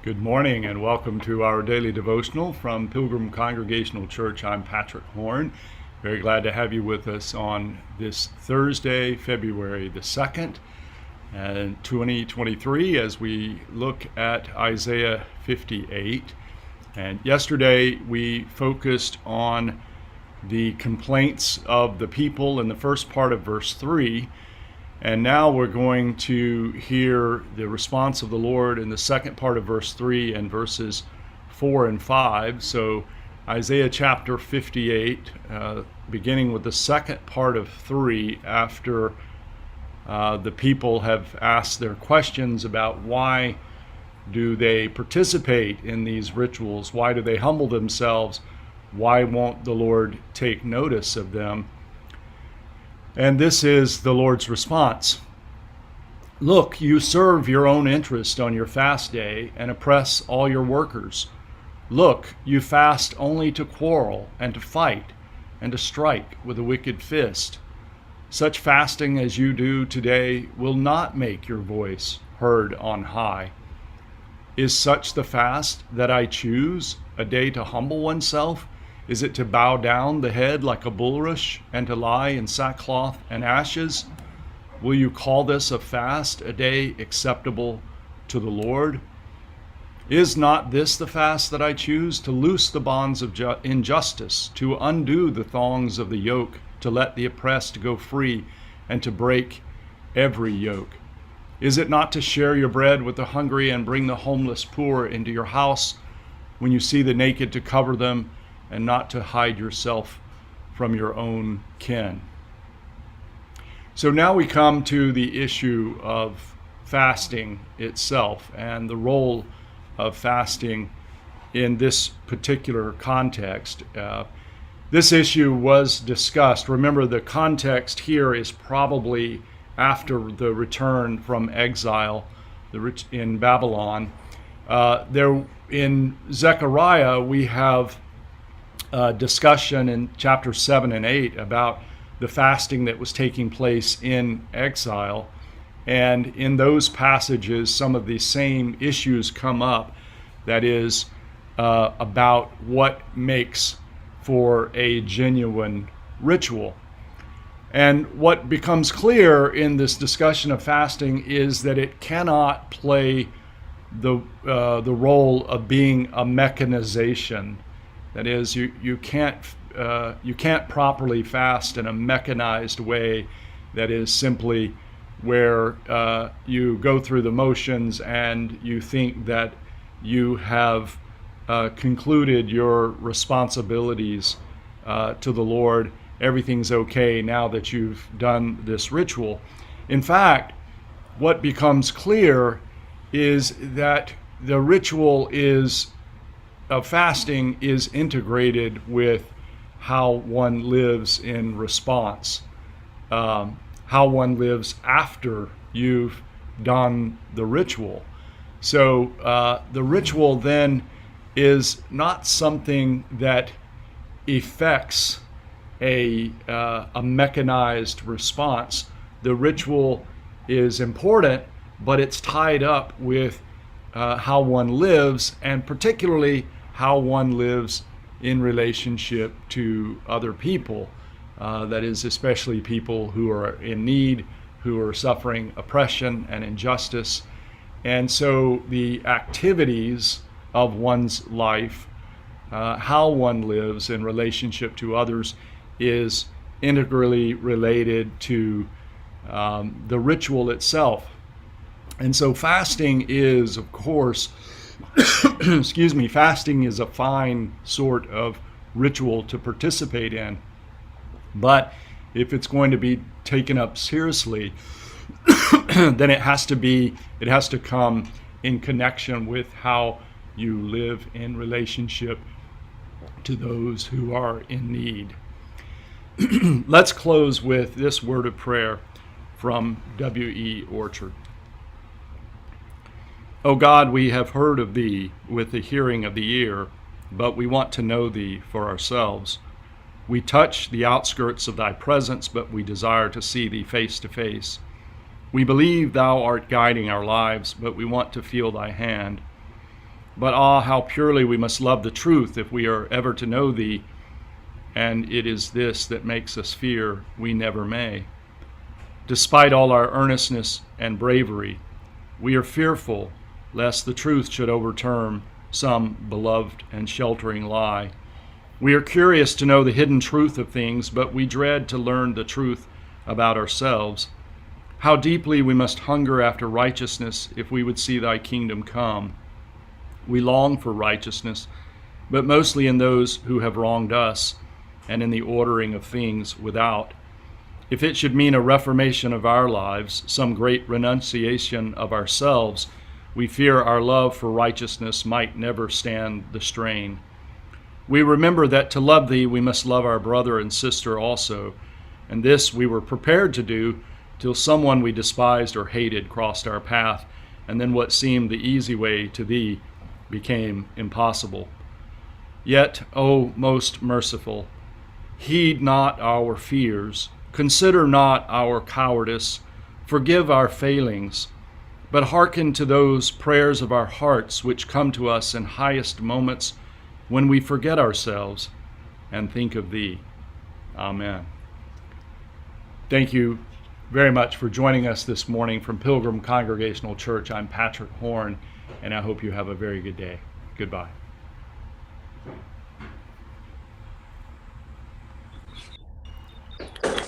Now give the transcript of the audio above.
Good morning and welcome to our daily devotional from Pilgrim Congregational Church. I'm Patrick Horn. Very glad to have you with us on this Thursday, February the 2nd, and 2023 as we look at Isaiah 58. And yesterday we focused on the complaints of the people in the first part of verse 3. And now we're going to hear the response of the Lord in the second part of verse 3 and verses 4 and 5. So Isaiah chapter 58, beginning with the second part of 3, after the people have asked their questions about why do they participate in these rituals, why do they humble themselves, why won't the Lord take notice of them? And this is the Lord's response. Look, you serve your own interest on your fast day and oppress all your workers. Look, you fast only to quarrel and to fight and to strike with a wicked fist. Such fasting as you do today will not make your voice heard on high. Is such the fast that I choose, a day to humble oneself? Is it to bow down the head like a bulrush and to lie in sackcloth and ashes? Will you call this a fast, a day acceptable to the Lord? Is not this the fast that I choose, to loose the bonds of injustice, to undo the thongs of the yoke, to let the oppressed go free, and to break every yoke? Is it not to share your bread with the hungry and bring the homeless poor into your house, when you see the naked to cover them, and not to hide yourself from your own kin? So now we come to the issue of fasting itself and the role of fasting in this particular context. This issue was discussed. Remember, the context here is probably after the return from exile in Babylon. In Zechariah, we have discussion in chapter 7 and 8 about the fasting that was taking place in exile. And in those passages, some of the same issues come up, that is, about what makes for a genuine ritual. And what becomes clear in this discussion of fasting is that it cannot play the role of being a mechanization. That is, you can't properly fast in a mechanized way. That is simply where you go through the motions and you think that you have concluded your responsibilities to the Lord. Everything's okay now that you've done this ritual. In fact, what becomes clear is that the ritual of fasting is integrated with how one lives in response, how one lives after you've done the ritual. So the ritual then is not something that effects a mechanized response. The ritual is important, but it's tied up with how one lives, and particularly how one lives in relationship to other people. That is, especially people who are in need, who are suffering oppression and injustice. And so the activities of one's life, how one lives in relationship to others, is integrally related to the ritual itself. And so fasting is, of course, fasting is a fine sort of ritual to participate in. But if it's going to be taken up seriously, then it has to come in connection with how you live in relationship to those who are in need. Let's close with this word of prayer from W.E. Orchard. O God, we have heard of thee with the hearing of the ear, but we want to know thee for ourselves. We touch the outskirts of thy presence, but we desire to see thee face to face. We believe thou art guiding our lives, but we want to feel thy hand. But how purely we must love the truth if we are ever to know thee, and it is this that makes us fear we never may. Despite all our earnestness and bravery, we are fearful lest the truth should overturn some beloved and sheltering lie. We are curious to know the hidden truth of things, but we dread to learn the truth about ourselves. How deeply we must hunger after righteousness if we would see thy kingdom come. We long for righteousness, but mostly in those who have wronged us and in the ordering of things without. If it should mean a reformation of our lives, some great renunciation of ourselves, we fear our love for righteousness might never stand the strain. We remember that to love thee, we must love our brother and sister also, and this we were prepared to do till someone we despised or hated crossed our path, and then what seemed the easy way to thee became impossible. Yet, O most merciful, heed not our fears, consider not our cowardice, forgive our failings, but hearken to those prayers of our hearts which come to us in highest moments when we forget ourselves and think of thee. Amen. Thank you very much for joining us this morning from Pilgrim Congregational Church. I'm Patrick Horn, and I hope you have a very good day. Goodbye.